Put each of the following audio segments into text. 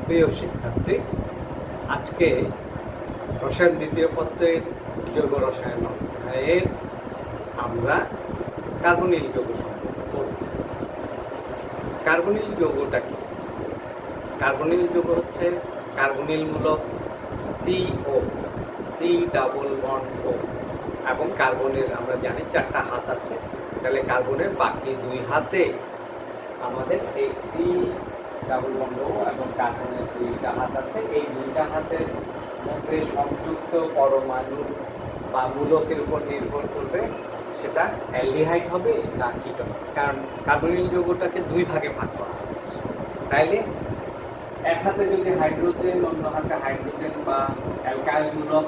প্রিয় শিক্ষার্থী, আজকে রসায়ন দ্বিতীয় পত্রের জৈব রসায়ন অধ্যায়ের আমরা কার্বনিল যৌগ সম্পর্কে পড়ব। কার্বনিল যৌগটা কি? কার্বনিল যৌগ হচ্ছে কার্বনিল মূলক CO, সি ডাবল বন্ড ও, এবং কার্বনের আমরা জানি 4টা হাত আছে, তাহলে কার্বনের বাকি 2 হাতে আমাদের এই সি ডাবল বন্ড ও এবং কার্বনের 2টা হাত আছে। এই 2টা হাতের মধ্যে সংযুক্ত পরমাণু বা মূলকের উপর নির্ভর করবে সেটা অ্যালডিহাইড হবে না কিটোন, কারণ কার্বনিল যৌগটাকে 2 ভাগে ভাগ করা হয়েছে। তাইলে এক হাতে যদি হাইড্রোজেন, অন্য হাতে হাইড্রোজেন বা অ্যালকাইল মূলক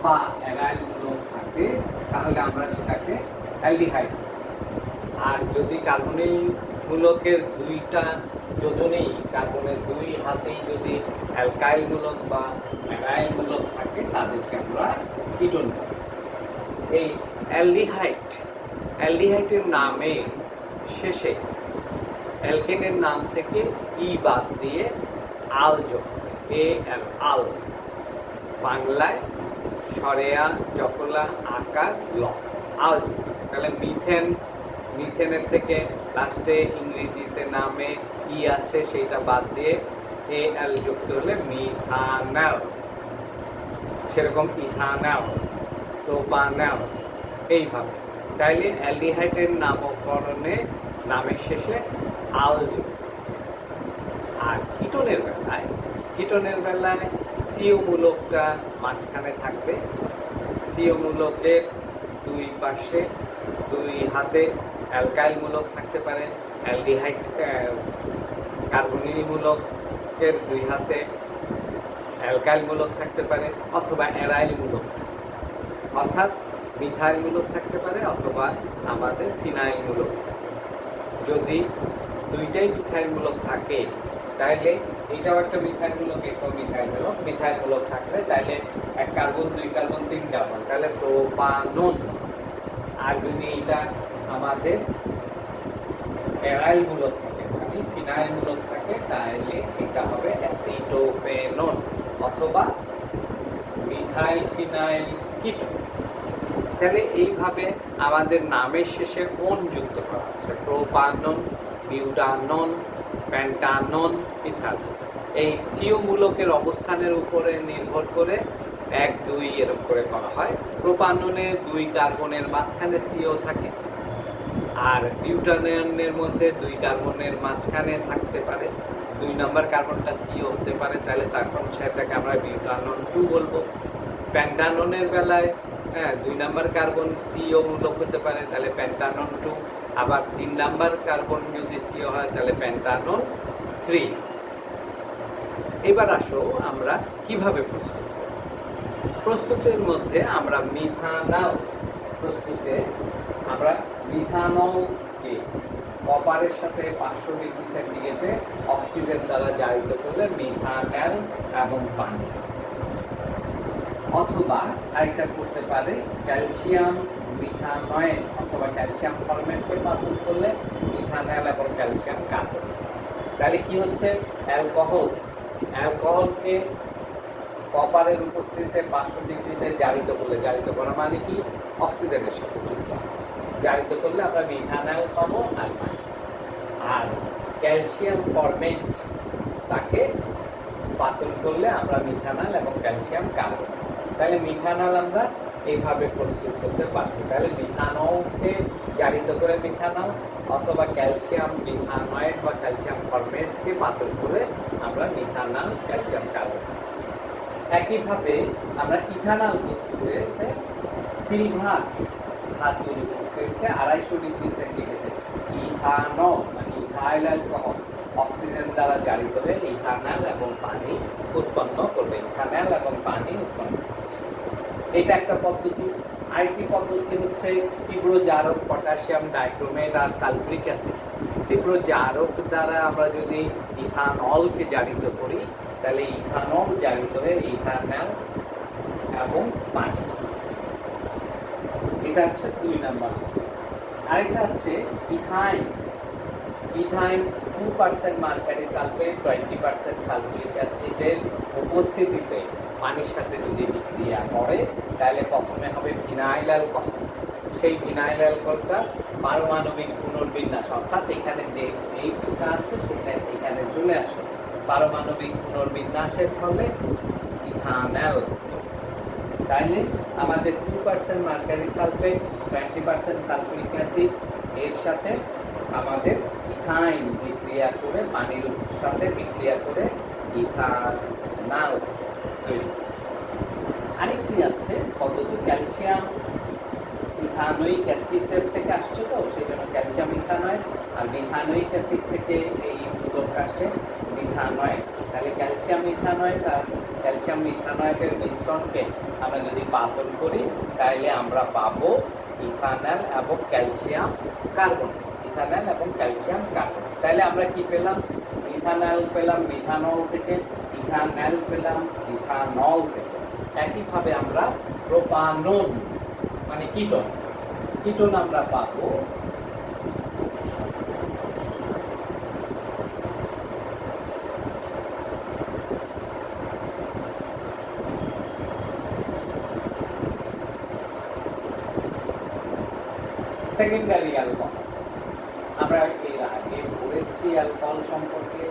বা অ্যারাইল মূলক থাকে, তাহলে আমরা সেটাকে অ্যালডিহাইড। আর যদি কার্বনিল মূলকের 2টা যোজনেই, কার্বনের 2 হাতেই যদি অ্যালকাইল মূলক বা অ্যারাইল মূলক থাকে, তাদেরকে আমরা কিটোন বলি। এই অ্যালডিহাইডের নামে শেষে অ্যালকেনের নাম থেকে ই বাদ দিয়ে আল যোগ হবে, AL, বাংলায় সরেয়া জফলা আকার ল, আল যোগ। তাহলে মিথেনের থেকে লাস্টে ইংরেজিতে নামে ই আছে, সেইটা বাদ দিয়ে AL যুক্ত হলে মিথানল, সেরকম ইথানল, প্রোপানল, এইভাবে। তাইলে অ্যালডিহাইডের নামকরণে নামের শেষে আল যুক্ত। আর কিটোনের বেলায় সিও মূলকটা মাঝখানে থাকবে। সিও মূলকের 2 পাশে 2 হাতে অ্যালকাইল মূলক থাকতে পারে, অ্যালডিহাইড কার্বনিল মূলকের 2 হাতে অ্যালকাইল মূলক থাকতে পারে, অথবা অ্যারাইল মূলক, অর্থাৎ মিথাইল মূলক থাকতে পারে, অথবা আমাদের ফিনাইল মূলক। যদি 2টাই মিথাইল মূলক থাকে, তাহলে এটাও একটা মিথাইল মূলক, এটাও মিথাইল মূলক থাকলে তাহলে 1 কার্বন 2 কার্বন 3 কার্বন, তাহলে প্রোপানন। আর যদি এটা আমাদের অ্যারাইল মূলক থাকে, মানে ফিনাইল মূলক থাকে, তাহলে এটা হবে অ্যাসিটোফেনন অথবা মিথাইল ফিনাইল কিটোন। তাহলে এইভাবে আমাদের নামের শেষে ওন যুক্ত করা হচ্ছে, প্রোপানন, বিউটানন, পেন্টানন ইত্যাদি। এই সিও মূলকের অবস্থানের উপরে নির্ভর করে 1, 2 এরকম করে করা হয়। প্রোপাননে 2 কার্বনের মাঝখানে সিও থাকে, আর বিউটাননের মধ্যে 2 কার্বনের মাঝখানে থাকতে পারে, 2 নম্বর কার্বনটা সিও হতে পারে, তাহলে তখন সেটাকে আমরা বিউটানন 2 বলবো। পেন্টাননের বেলায় 2 নম্বর কার্বন সিও মূলক হতে পারে, তাহলে পেন্টানন 2। আবার 3 নম্বর কার্বন যদি সিও হয়, তাহলে পেন্টানন 3। এবার আসো আমরা কিভাবে প্রস্তুত করব। প্রস্তুতের মধ্যে আমরা মিথানলকে কপারের সাথে 500 ডিগ্রি সেন্টিগ্রেডে অক্সিজেন দ্বারা জারিত করলে মিথানল এবং পানি, অথবা আরেকটা করতে পারে ক্যালসিয়াম মিথানয়েড অথবা ক্যালসিয়াম ফরমেটকে পাতল করলে মিথানল এবং ক্যালসিয়াম কার্বন। তাহলে কি হচ্ছে, অ্যালকোহলকে কপারের উপস্থিতিতে 500 ডিগ্রিতে জারিত করা মানে কি, অক্সিজেনের সাথে যুক্ত জারিত করলে আমরা মিথানল পাবো আর পানি। আর ক্যালসিয়াম ফরমেট তাকে পাতল করলে আমরা মিথানল এবং ক্যালসিয়াম কার্বন। তাহলে মিথানল আমরা এইভাবে প্রস্তুত করতে পারছি। তাহলে মিথানলকে জারিত করে মিথানল, অথবা ক্যালসিয়াম মিথানয়েড বা ক্যালসিয়াম ফরমেটকে পাতল করে আমরা মিথানল ক্যালসিয়াম কার্বন। একইভাবে আমরা ইথানল প্রস্তুতে সিলভার ধাতুর উপস্থিতিতে 250 ডিগ্রি সেন্টিগ্রেডে ইথানল মানে ইথাইল অ্যালকোহল অক্সিজেন দ্বারা জারিত হয়ে ইথানল এবং পানি উৎপন্ন করবে, ইথানল এবং পানি উৎপন্ন করছে। এটা একটা পদ্ধতি। আরেকটি পদ্ধতি হচ্ছে তীব্র জারক পটাশিয়াম ডাইক্রোমেট আর সালফিউরিক অ্যাসিড। তীব্র জারক দ্বারা আমরা যদি ইথানলকে জারিত করি, তাহলে ইথানল জারিত হয়ে ইথানল এবং পানি। এটা হচ্ছে 2 নাম্বার। আরেকটা হচ্ছে ইথাইন 2% মার্কারি সালফেট 20% সালফিউরিক অ্যাসিডের উপস্থিতিতে পানির সাথে যদি বিক্রিয়া করে তাহলে প্রথমে হবে ভিনাইল অ্যালকোহল। সেই ভিনাইল অ্যালকোহলটা পারমাণবিক পুনর্বিন্যাস, অর্থাৎ এখানে যে এইচটা আছে সেটা এখানে চলে আসে, পারমাণবিক পুনর্বিন্যাসের ফলে ইথানল। তাইলে আমাদের 2% মার্কারি সালফেট 20% সালফিউরিক অ্যাসিড এর সাথে আমাদের ইথাইন বিক্রিয়া করে পানির সাথে বিক্রিয়া করে ইথানল তৈরি। আরেকটি আছে পদ্ধতি ক্যালসিয়াম ইথানোয়িক অ্যাসিডের থেকে আসছে, তো সেই জন্য ক্যালসিয়াম ইথানয়েড, আর মিথানোয়িক অ্যাসিড থেকে এই দুটোটা আসছে মিথানয়েড। তাহলে ক্যালসিয়াম ইথানয়েড আর ক্যালসিয়াম ইথানয়েডের মিশ্রণকে আমরা যদি পাতন করি তাহলে আমরা পাবো ইথানল এবং ক্যালসিয়াম কার্বন, ইথানল এবং ক্যালসিয়াম কার্বন। তাহলে আমরা কি পেলাম? ইথানল পেলাম মিথানল থেকে, ইথানল পেলাম ইথানল থেকে। একইভাবে আমরা প্রোপানন মানে কিটোন, কিটোন আমরা পাবো সেকেন্ডারি অ্যালকোহল। আমরা এর আগে পড়েছি অ্যালকোহল সম্পর্কে।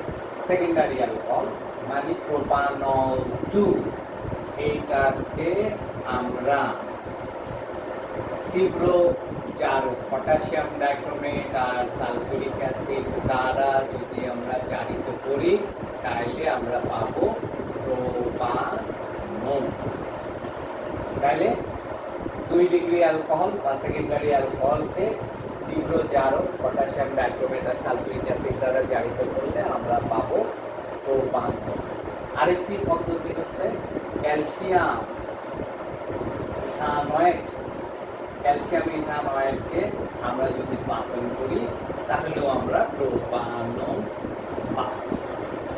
সেকেন্ডারি অ্যালকোহল মানে প্রোপানল 2, এইটাকে আমরা তীব্র জারক পটাশিয়াম ডাইক্রোমেট আর সালফিউরিক অ্যাসিড দ্বারা যদি আমরা জারিত করি তাহলে আমরা পাবো প্রোপানন। তাহলে 2 ডিগ্রি অ্যালকোহল বা সেকেন্ডারি অ্যালকোহলকে তীব্র জারক পটাশিয়াম ডাইক্রোমেট আর সালফিউরিক অ্যাসিড দ্বারা জারিত করলে আমরা পাবো প্রোপানন। আরেকটি পদ্ধতি হচ্ছে ক্যালসিয়াম ইথানয়েড। ক্যালসিয়াম ইথানয়েডকে আমরা যদি পাতন করি তাহলেও আমরা প্রোপানন পাবো।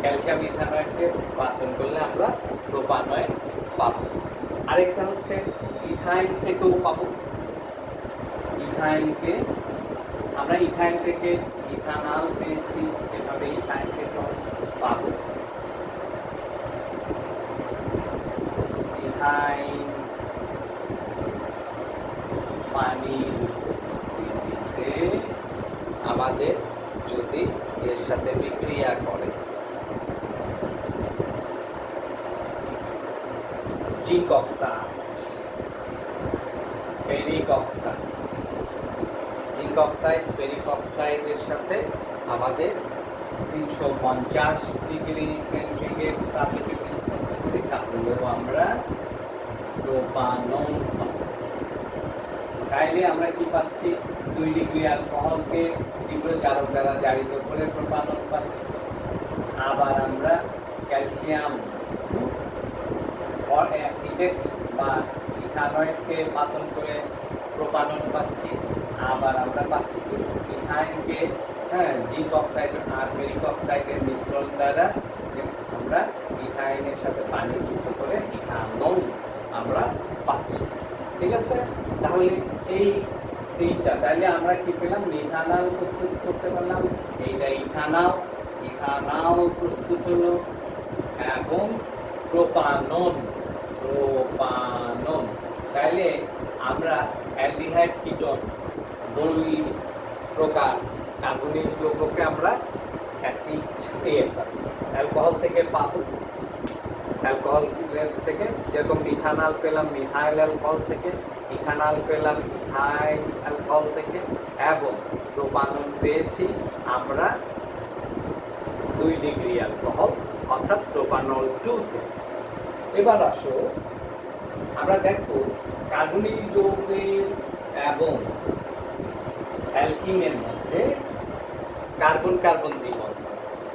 ক্যালসিয়াম ইথানয়েডকে পাতন করলে আমরা প্রোপানয়েড পাবো। আরেকটা হচ্ছে ইথাইন থেকেও পাবো। ইথাইনকে আমরা ইথাইন থেকে ইথানল পেয়েছি, সেভাবে ইথাইন থেকেও পাবো। ইথাইন পানির উপস্থিতিতে আমাদের যদি এর সাথে বিক্রিয়া করে zinc oxide, ferric oxide, zinc oxide ferric অক্সাইডের সাথে আমাদের 350 ডিগ্রি সেন্টিগ্রেড তাপে যদি করি তাহলেও আমরা প্রোপানন পাবো। তাইলে আমরা কি পাচ্ছি? 2 ডিগ্রি অ্যালকোহলকে তীব্র জারক দ্বারা জারিত করে প্রোপানন পাচ্ছি। আবার আমরা ক্যালসিয়াম অ্যাসিডেট বা ইথানয়েডকে পাতন করে প্রোপানন পাচ্ছি। আবার আমরা পাচ্ছি কি ইথাইনকে জিঙ্ক অক্সাইড আর ফেরিক অক্সাইডের মিশ্রণ দ্বারা আমরা ইথাইনের সাথে পানি যুক্ত করে ইথানল আমরা পাচ্ছি। ঠিক আছে? তাহলে এই তিনটা, তাহলে আমরা কি পেলাম? মিথানল প্রস্তুত করতে পারলাম, এইটা ইথানল, ইথানল প্রস্তুত হলো, এবং প্রোপানন, প্রোপানন। তাহলে আমরা অ্যালডিহাইড কিটোন 2 প্রকার কার্বনিক যৌগকে আমরা অ্যাসিড অ্যালকোহল থেকে পাবো। অ্যালকোহলের থেকে যেরকম মিথানল পেলাম মিথাইল অ্যালকোহল থেকে, ইথানল পেলাম ইথাইল অ্যালকোহল থেকে, এবং প্রোপানন পেয়েছি আমরা 2 ডিগ্রি অ্যালকোহল অর্থাৎ প্রোপানল 2 থেকে। এবার আসো আমরা দেখো কার্বনিক যৌগের এবং অ্যালকিনের মধ্যে কার্বন কার্বন দ্বিবন্ধন আছে।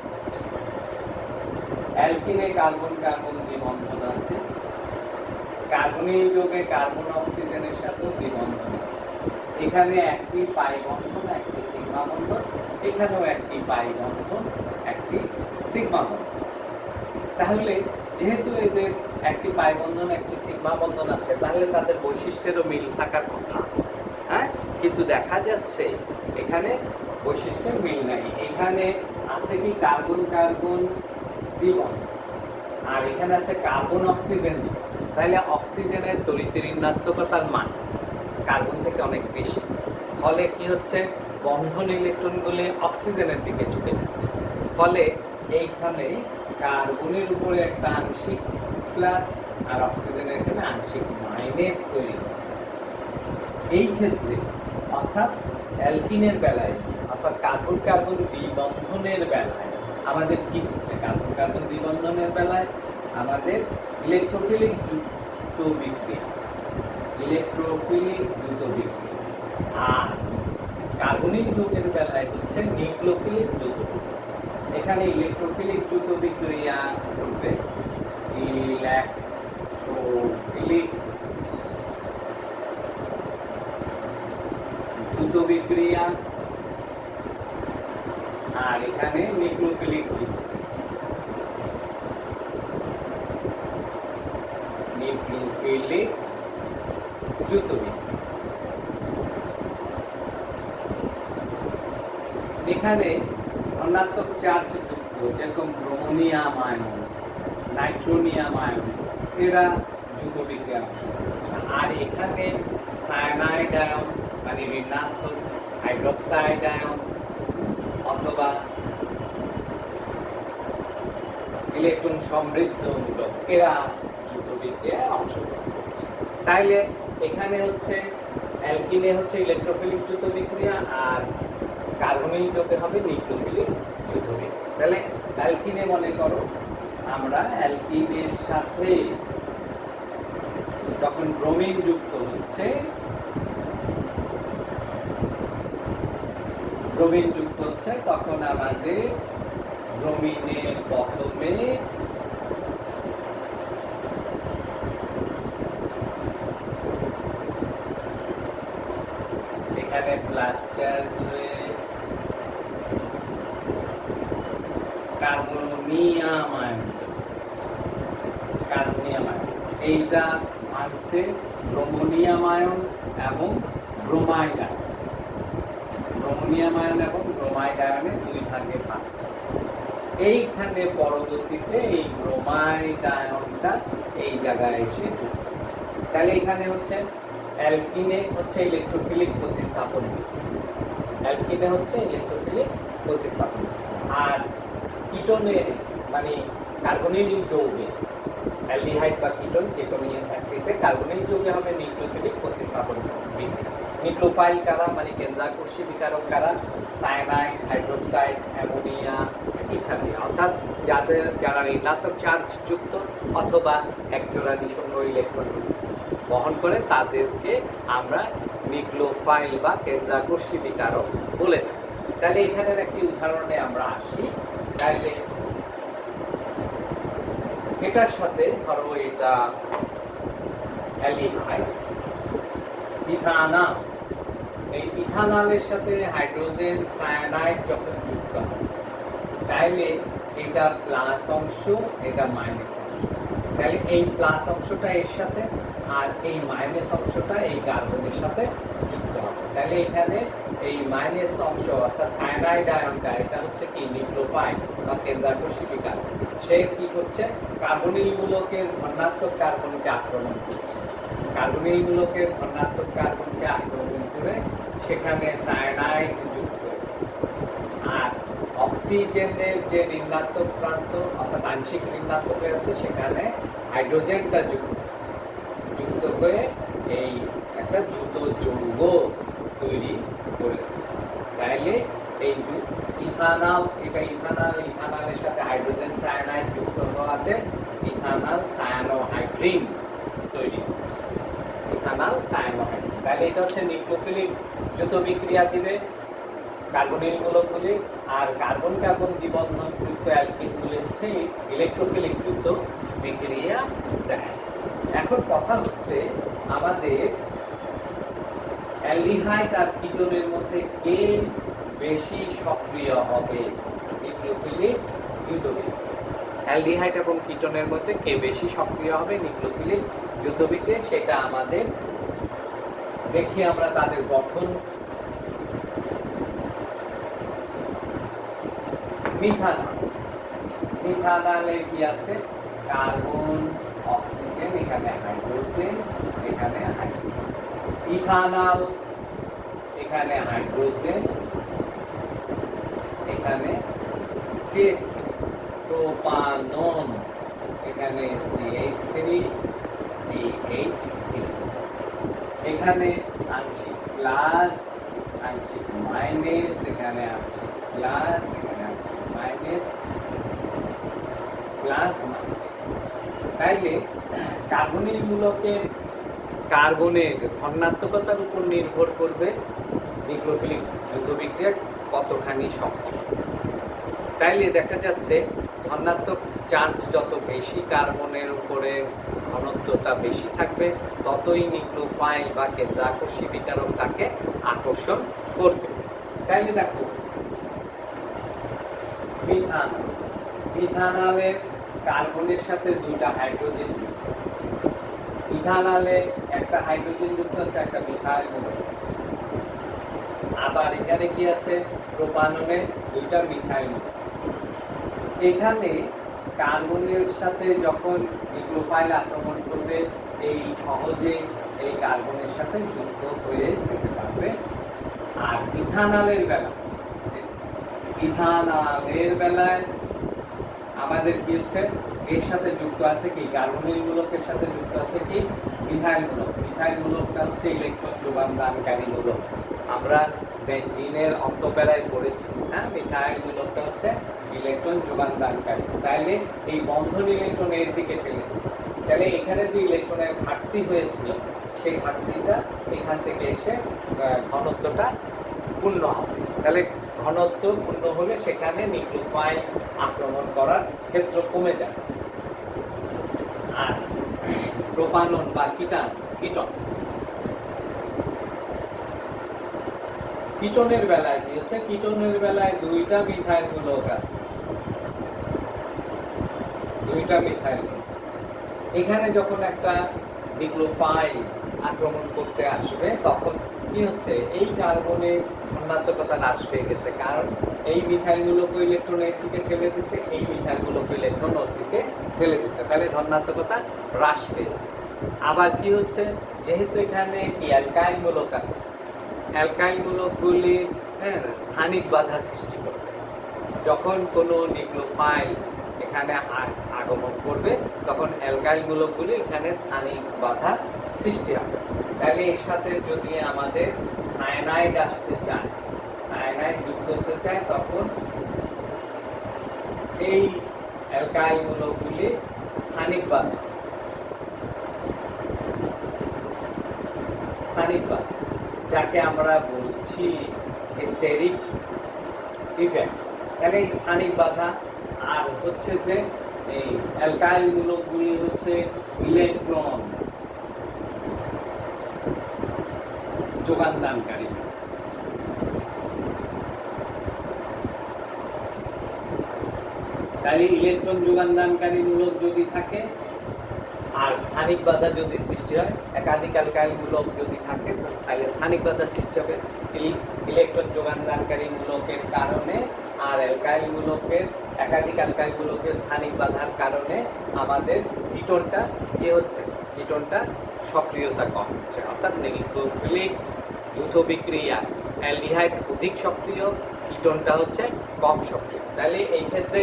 অ্যালকিনে কার্বন কার্বন দ্বিবন্ধন আছে, কার্বনিক যৌগে কার্বন অক্সিজেনের সাথেও দ্বিবন্ধন আছে। এখানে একটি পাই বন্ধন, একটি সিগমা বন্ধন, এখানেও একটি পাই বন্ধন, একটি সিগমা বন্ধন আছে। তাহলে যেহেতু এদের একটি পাই বন্ধন একটি সিগমা বন্ধন আছে তাহলে তাদের বৈশিষ্ট্যেরও মিল থাকার কথা, হ্যাঁ, কিন্তু দেখা যাচ্ছে এখানে বৈশিষ্ট্যের মিল নাই। এখানে আছে কি কার্বন কার্বন দ্বিবন্ধন, আর এখানে আছে কার্বন অক্সিজেন দ্বিবন্ধন। তাহলে অক্সিজেনের তড়িতের ঋণাত্মকতার মান কার্বন থেকে অনেক বেশি, ফলে কি হচ্ছে বন্ধন ইলেকট্রনগুলি অক্সিজেনের দিকে ঝুঁকে যাচ্ছে, ফলে এইখানে কার্বনের উপরে একটা আংশিক প্লাস আর অক্সিজেনের এখানে আংশিক মাইনাস তৈরি হচ্ছে। এই ক্ষেত্রে অর্থাৎ অ্যালকিনের বেলায় অর্থাৎ কার্বন কার্বন দ্বিবন্ধনের বেলায় আমাদের কি হচ্ছে, কার্বন কার্বন দ্বিবন্ধনের বেলায় আমাদের ইলেকট্রোফিলিক যুক্ত বিক্রিয়া হচ্ছে, ইলেকট্রোফিলিক যুক্ত বিক্রিয়া। আর কার্বনিক যৌগের বেলায় হচ্ছে নিউক্লিওফিলিক যৌগ বিক্রিয়া। এখানে ইলেকট্রোফিলিক যৌগ বিক্রিয়া করবে ইলেকট্রোফিলিক যৌগ বিক্রিয়া, আর এখানে নিউক্লিওফিলিক যৌগ, নিউক্লিওফিলিক যৌগ বিক্রিয়া। এখানে ধনাত্মক চার্জ যুক্ত যেরকম ব্রোমোনিয়াম আয়ন, নাইট্রোনিয়াম আয়ন, এরা যৌগ বিক্রিয়া অংশ। আর এখানে সায়ানাইড আয়ন মানে ঋণাত্মক হাইড্রোক্সাইড আয়ন অথবা ইলেকট্রন সমৃদ্ধ মূলক, এরা যৌগ বিক্রিয়ায় অংশগ্রহণ করছে। তাইলে এখানে হচ্ছে অ্যালকিনে হচ্ছে ইলেকট্রোফিলিক যৌগ বিক্রিয়া, আর কার্বনিল যৌগে হবে নিউক্লিওফিলিক যৌগ বিক্রিয়া। তাহলে অ্যালকিনে মনে করো আমরা অ্যালকিনের সাথে যখন ব্রোমিন যুক্ত হচ্ছে, ব্রোমিন যুক্ত হচ্ছে তখন আমাদের ব্রোমিনের প্রথমে এখানে প্লাস চার্জ হয়ে কার্বনিয়াম আয়ন, কার্বনিয়াম আয়ন এইটা ভাঙছে ব্রোমোনিয়াম আয়ন এবং ব্রোমাইড আয়ন, ব্রোমোনিয়াম আয়ন এবং ব্রোমাইড আয়নে দুই ভাগে ভাঙছে। এইখানে পরবর্তীতে এই ব্রোমাইড আয়নটা এই জায়গায় এসে যুক্ত হচ্ছে। তাহলে এখানে হচ্ছে অ্যালকিনে হচ্ছে ইলেকট্রোফিলিক প্রতিস্থাপন, অ্যালকিনে হচ্ছে ইলেকট্রোফিলিক প্রতিস্থাপন, আর কিটোনে মানে কার্বনিল যৌগে অ্যালডিহাইড বা কিটোন কেটোনিয়ান ফ্যাক্টরিতে কার্বনিল যৌগে হবে নিউক্লিওফিলিক প্রতিস্থাপন বিক্রিয়া। নিউক্লিওফাইল কারা মানে কেন্দ্রাকর্ষী বিকারক কারা, সায়ানাইড, হাইড্রোক্সাইড, অ্যামোনিয়া ইত্যাদি, অর্থাৎ যারা ঋণাত্মক চার্জ যুক্ত অথবা একজোড়া নিঃসঙ্গ ইলেকট্রন বহন করে তাদেরকে আমরা নিউক্লিওফাইল বা কেন্দ্রাকর্ষী বিকারক বলে থাকি। তাহলে এখানের একটি উদাহরণে আমরা আসি। তাইলে এটার সাথে ধরো এটা অ্যালডিহাইড ইথানল, এই ইথানলের সাথে হাইড্রোজেন সায়ানাইড যখন যুক্ত হয় তাইলে এটা প্লাস অংশ, এটা মাইনাস অংশ। তাহলে এই প্লাস অংশটা এর সাথে আর এই মাইনাস অংশটা এই কার্বনের সাথে যুক্ত হবে। তাহলে এখানে এই মাইনাস অংশ অর্থাৎ সায়ানাইড আয়নটা এটা হচ্ছে কি নিউক্লিওফাইল বা কেন্দ্রাকর্ষী বিকারক, সে কি করছে কার্বনিল মূলকের ধনাত্মক কার্বনকে আক্রমণ করছে, কার্বনিল মূলকের ধনাত্মক কার্বনকে আক্রমণ করে সেখানে সায়ানাইড যুক্ত হচ্ছে। আর অক্সিজেনের যে ঋণাত্মক প্রান্ত অর্থাৎ আংশিক ঋণাত্মক আছে সেখানে হাইড্রোজেনটা যুক্ত হচ্ছে, যুক্ত হয়ে এই একটা যুত যৌগ তৈরি করেছে। তাইলে এই ইথানল, এটা ইথানল, ইথানলের সাথে হাইড্রোজেন সায়ানাইড যুক্ত হওয়াতে ইথানল সায়ানোহাইড্রিন তৈরি হচ্ছে, ইথানল সায়ানোহাইড্রিন। তাহলে এটা হচ্ছে নিউক্লিওফিলিক যৌগ বিক্রিয়া দিবে কার্বনিল মূলকগুলি, আর কার্বন কার্বন দ্বিবন্ধন যুক্ত অ্যালকিনগুলি হচ্ছে ইলেকট্রোফিলিক যুক্ত বিক্রিয়া দেয়। এখন কথা হচ্ছে আমাদের অ্যালডিহাইড আর কিটোনের মধ্যে কে বেশি সক্রিয় হবে নিউক্লিওফিলিক যৌগ বিক্রিয়া, অ্যালডিহাইড এবং কিটোনের মধ্যে কে বেশি সক্রিয় হবে নিউক্লিওফিলিক যৌগ বিক্রিয়া, সেটা আমাদের দেখি আমরা তাদের গঠন। মিথানল। মিথানলে কি আছে? কার্বন, অক্সিজেন, এখানে হাইড্রোজেন, এখানে হাইড্রোজেন। ইথানল, এখানে হাইড্রোজেন, এখানে CH3। প্রোপানন, এখানে CH3, CH3। এখানে আংশিক প্লাস, আংশিক মাইনাস, এখানে আংশিক প্লাস, এখানে আংশিক মাইনাস, প্লাস মাইনাস। তাইলে কার্বনিল মূলকের কার্বনের ধনাত্মকতার উপর নির্ভর করবে নিউক্লিওফিলিক যৌথ বিক্রিয়া কতখানি সক্ষম। তাইলে দেখা যাচ্ছে ধনাত্মক চার্জ যত বেশি কার্বনের উপরে ঘনত্বটা বেশি থাকবে, ততই নিউক্লিওফাইল বা কেন্দ্রাকর্ষী বিকিরণ তাকে আকর্ষণ করবে। তাইলে দেখো মিথানল, মিথানলের কার্বনের সাথে দুইটা হাইড্রোজেন যুক্ত আছে। ইথানলে একটা হাইড্রোজেন যুক্ত আছে, একটা মিথাইল মূলক আছে। আবার এখানে কি আছে? প্রোপাননে দুইটা মিথাইল মূলক আছে। এখানে কার্বনের সাথে যখন নিউক্লিওফাইল আক্রমণ করবে, এই সহজে এই কার্বনের সাথে যুক্ত হয়ে যেতে পারবে। আর ইথানলের বেলায় আমাদের কি হচ্ছে? এর সাথে যুক্ত আছে কি? কার্বনিল মূলকের সাথে যুক্ত আছে কি? মিথাইল মূলক। মিথাইল মূলকটা হচ্ছে ইলেকট্রন যোগানদানকারী মূলক। আমরা বেঞ্জিনের অন্তঃবেলায় পড়েছি, হ্যাঁ, মিথাইল মূলকটা হচ্ছে ইলেকট্রন যোগানদানকারী। তাইলে এই বন্ধন ইলেকট্রন এর দিকে ঠেলে, তাহলে এখানে যে ইলেকট্রনের ঘাটতি হয়েছিল, সেই ঘাটতিটা এখান থেকে এসে ঘনত্বটা পূর্ণ হবে। তাহলে ঘনত্ব পূর্ণ হলে সেখানে নিউক্লিওফাইল আক্রমণ করার ক্ষেত্র কমে যায়। আর প্রোপানন বা কিটনের বেলায় কি হচ্ছে? কিটনের বেলায় দুইটা মিথাইল মূলক আছে, এখানে যখন একটা নিউক্লিওফাইল আক্রমণ করতে আসবে, তখন কি হচ্ছে? এই কার্বনের ধনাত্মকতা হ্রাস পেয়ে গেছে, কারণ এই মিথাইল মূলক ইলেকট্রন এর দিকে ঠেলে দিচ্ছে, এই মিথাইল মূলক ইলেকট্রন ওর দিকে ঠেলে দিচ্ছে, তাহলে ধনাত্মকতা হ্রাস পেয়েছে। আবার কি হচ্ছে? যেহেতু এখানে কি অ্যালকাইল মূলক আছে, অ্যালকাইল মূলকগুলি স্থানিক বাধা সৃষ্টি করবে। যখন কোনো নিউক্লিওফাইল এখানে আগমন করবে, তখন অ্যালকাইল মূলকগুলি এখানে স্থানিক বাধা সৃষ্টি হবে। তাহলে এর সাথে যদি আমাদের সায়ানাইড আসতে চায়, সায়ানাইড যুক্ত হতে চায়, তখন এই অ্যালকাইল মূলকগুলি স্থানিক বাধা, যাকে আমরা বলছি স্টেরিক ইফেক্ট। তাহলে এই স্থানিক বাধা। আর হচ্ছে যে এই অ্যালকাইল মূলকগুলি হচ্ছে ইলেকট্রন যোগানদানকারী। তাহলে ইলেকট্রন যোগানদানকারী মূলক যদি থাকে আর স্থানিক বাধা যদি সৃষ্টি হয়, একাধিক অ্যালকাইল মূলক যদি থাকে, তাহলে স্থানিক বাধা সৃষ্টি হবে ইলেকট্রন যোগানদানকারী মূলকের কারণে। আর অ্যালকাইল মূলকের, একাধিক অ্যালকাইল মূলকের স্থানিক বাধার কারণে আমাদের কিটোনটা কি হচ্ছে? কিটোনটা সক্রিয়তা কম হচ্ছে। অর্থাৎ নিউক্লিওফিলিক যৌথ বিক্রিয়া অ্যালডিহাইড অধিক সক্রিয়, কিটোনটা হচ্ছে কম সক্রিয়। তাহলে এই ক্ষেত্রে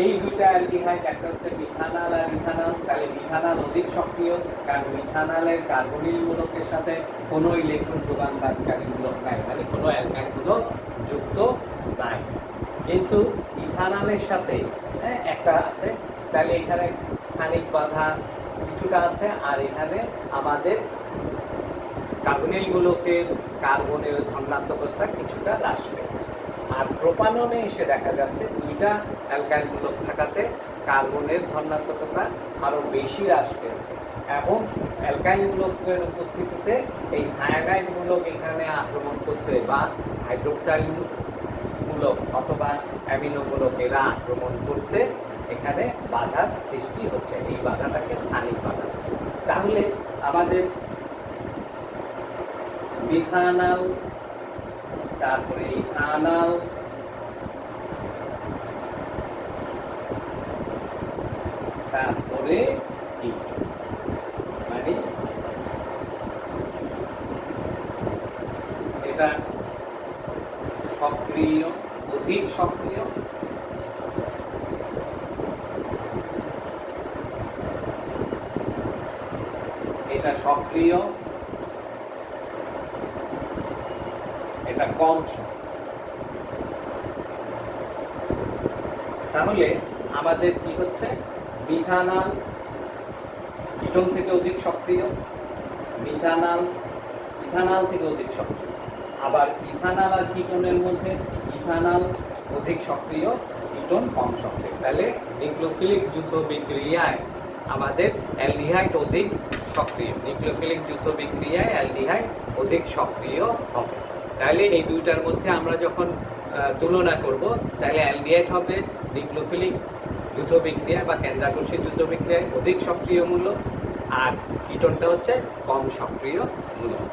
এই দুইটা অ্যালডিহাইড, একটা হচ্ছে মিথানল আর ইথানল। তাহলে মিথানল অধিক সক্রিয়, কারণ মিথানলের কার্বনিল মূলকের সাথে কোনো ইলেকট্রন যোগানদানকারী মূলক নাই, মানে কোনো অ্যালকাইল মূলক যুক্ত নাই। কিন্তু ইথানলের সাথে একটা আছে, তাহলে এখানে স্থানিক বাধা কিছুটা আছে, আর এখানে আমাদের কার্বনিল মূলকের কার্বনের ধনাত্মকতা কিছুটা হ্রাস পেয়েছে। আর প্রোপাননে এসে দেখা যাচ্ছে দুইটা অ্যালকাইল মূলক থাকাতে কার্বনের ধনাত্মকতা আরও বেশি হ্রাস পেয়েছে, এবং অ্যালকাইল মূলকের উপস্থিতিতে এই সায়ানাইড মূলক এখানে আক্রমণ করতে বা হাইড্রোক্সাইল মূলক অথবা অ্যামিনো মূলক এরা আক্রমণ করতে এখানে বাধার সৃষ্টি হচ্ছে। এই বাধাটাকে স্থানিক বাধা। তাহলে আমাদের মিথানল, তারপরে ইথানল, তারপরে কিটোন, মানে এটা সক্রিয়, অধিক সক্রিয়, এটা সক্রিয়, এটা কম সক্রিয়। তাহলে আমাদের কি হচ্ছে, মিথানল কিটোন থেকে অধিক সক্রিয়, ইথানল থেকে অধিক সক্রিয়, আবার ইথানল আর কিটোনের মধ্যে ইথানল অধিক সক্রিয়, কিটোন কম সক্রিয়। তাহলে নিউক্লিওফিলিক যৌথ বিক্রিয়ায় আমাদের অ্যালডিহাইড অধিক সক্রিয়, নিউক্লিওফিলিক যৌথ বিক্রিয়ায় অ্যালডিহাইড অধিক সক্রিয় হবে। তাহলে এই দুইটার মধ্যে আমরা যখন তুলনা করব, তাহলে অ্যালডিহাইড হবে নিউক্লিওফিলিক যৌথ বিক্রিয়া বা কেন্দ্রাকর্ষী যৌথ বিক্রিয়ায় অধিক সক্রিয় মূলক, আর কিটোনটা হচ্ছে কম সক্রিয় মূলক।